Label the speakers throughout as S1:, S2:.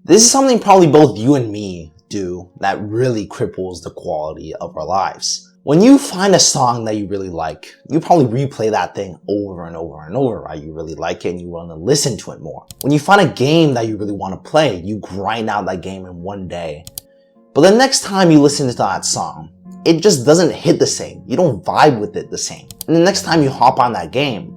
S1: This is something probably both you and me do that really cripples the quality of our lives. When you find a song that you really like, you probably replay that thing over and over and over, right? You really like it and you want to listen to it more. When you find a game that you really want to play, you grind out that game in one day. But the next time you listen to that song, it just doesn't hit the same. You don't vibe with it the same. And the next time you hop on that game,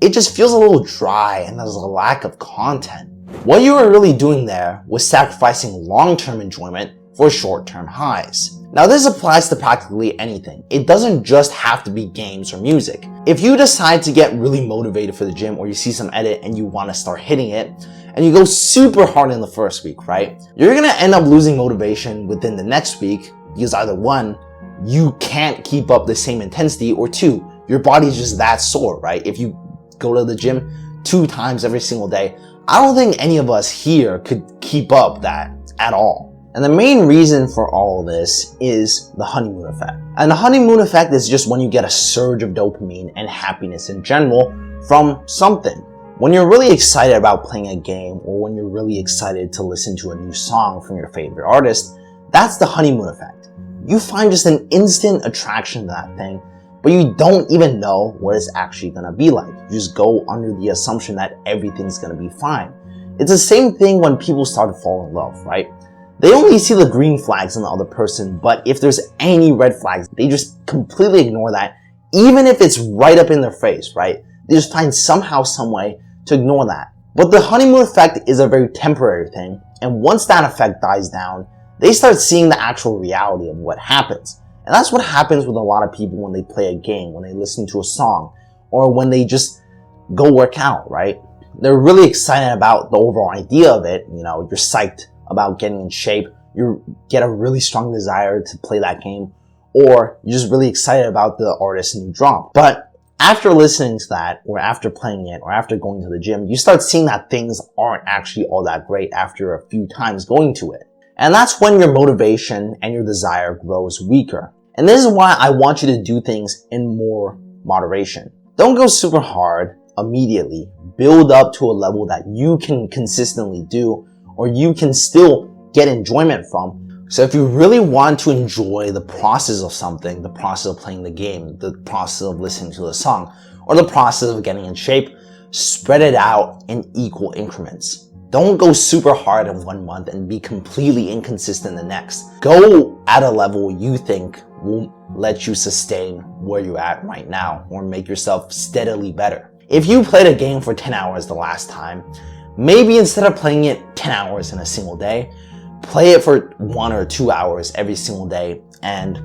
S1: it just feels a little dry and there's a lack of content. What you were really doing there was sacrificing long-term enjoyment for short-term highs. Now this applies to practically anything. It doesn't just have to be games or music. If you decide to get really motivated for the gym, or you see some edit and you want to start hitting it, and you go super hard in the first week, right? You're gonna end up losing motivation within the next week because either one, you can't keep up the same intensity, or two, your body's just that sore, right? If you go to the gym 2 times every single day, I don't think any of us here could keep up that at all. And the main reason for all of this is the honeymoon effect. And the honeymoon effect is just when you get a surge of dopamine and happiness in general from something. When you're really excited about playing a game, or when you're really excited to listen to a new song from your favorite artist, that's the honeymoon effect. You find just an instant attraction to that thing, but you don't even know what it's actually gonna be like. You just go under the assumption that everything's gonna be fine. It's the same thing when people start to fall in love, right? They only see the green flags in the other person, but if there's any red flags, they just completely ignore that, even if it's right up in their face, right? They just find somehow, some way to ignore that. But the honeymoon effect is a very temporary thing, and once that effect dies down, they start seeing the actual reality of what happens. And that's what happens with a lot of people when they play a game, when they listen to a song, or when they just go work out, right? They're really excited about the overall idea of it. You know, you're psyched about getting in shape, you get a really strong desire to play that game, or you're just really excited about the artist's new drop. But after listening to that, or after playing it, or after going to the gym, you start seeing that things aren't actually all that great after a few times going to it. And that's when your motivation and your desire grows weaker. And this is why I want you to do things in more moderation. Don't go super hard immediately. Build up to a level that you can consistently do, or you can still get enjoyment from. So if you really want to enjoy the process of something, the process of playing the game, the process of listening to the song, or the process of getting in shape, spread it out in equal increments. Don't go super hard in 1 month and be completely inconsistent the next. Go at a level you think will let you sustain where you're at right now, or make yourself steadily better. If you played a game for 10 hours the last time, maybe instead of playing it 10 hours in a single day, play it for 1 or 2 hours every single day and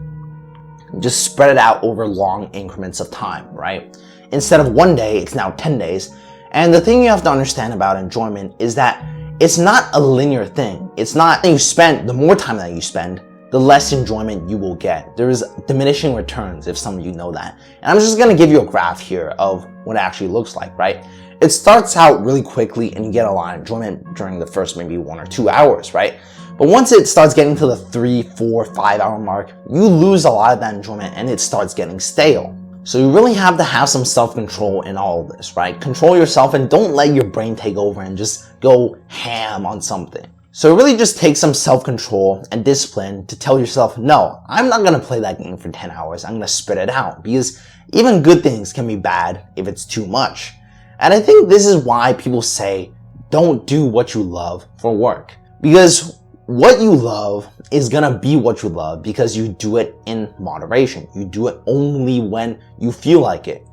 S1: just spread it out over long increments of time, right? Instead of 1 day, it's now 10 days. And the thing you have to understand about enjoyment is that it's not a linear thing. It's not the more time that you spend, the less enjoyment you will get. There is diminishing returns, if some of you know that. And I'm just gonna give you a graph here of what it actually looks like, right? It starts out really quickly and you get a lot of enjoyment during the first maybe 1 or 2 hours, right? But once it starts getting to the 3, 4, 5 hour mark, you lose a lot of that enjoyment and it starts getting stale. So you really have to have some self-control in all of this, right? Control yourself and don't let your brain take over and just go ham on something. So it really just takes some self-control and discipline to tell yourself, no, I'm not gonna play that game for 10 hours. I'm gonna spread it out, because even good things can be bad if it's too much. And I think this is why people say, don't do what you love for work. Because what you love is gonna be what you love because you do it in moderation. You do it only when you feel like it.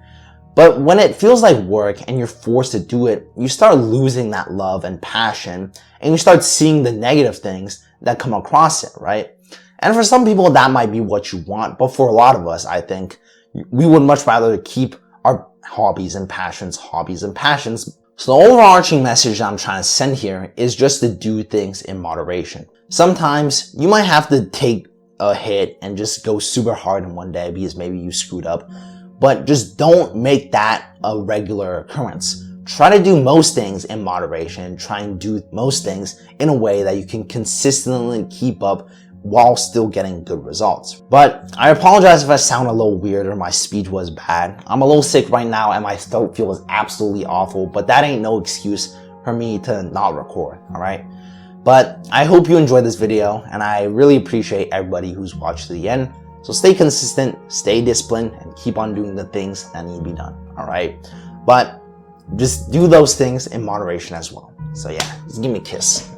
S1: But when it feels like work and you're forced to do it, you start losing that love and passion, and you start seeing the negative things that come across it, right? And for some people, that might be what you want. But for a lot of us, I think we would much rather keep our hobbies and passions. So the overarching message I'm trying to send here is just to do things in moderation. Sometimes you might have to take a hit and just go super hard in 1 day because maybe you screwed up, but just don't make that a regular occurrence. Try to do most things in moderation. Try and do most things in a way that you can consistently keep up while still getting good results. But I apologize if I sound a little weird or my speech was bad. I'm a little sick right now and my throat feels absolutely awful, but that ain't no excuse for me to not record, alright? But I hope you enjoyed this video, and I really appreciate everybody who's watched to the end. So stay consistent, stay disciplined, and keep on doing the things that need to be done, all right? But just do those things in moderation as well. So yeah, just give me a kiss.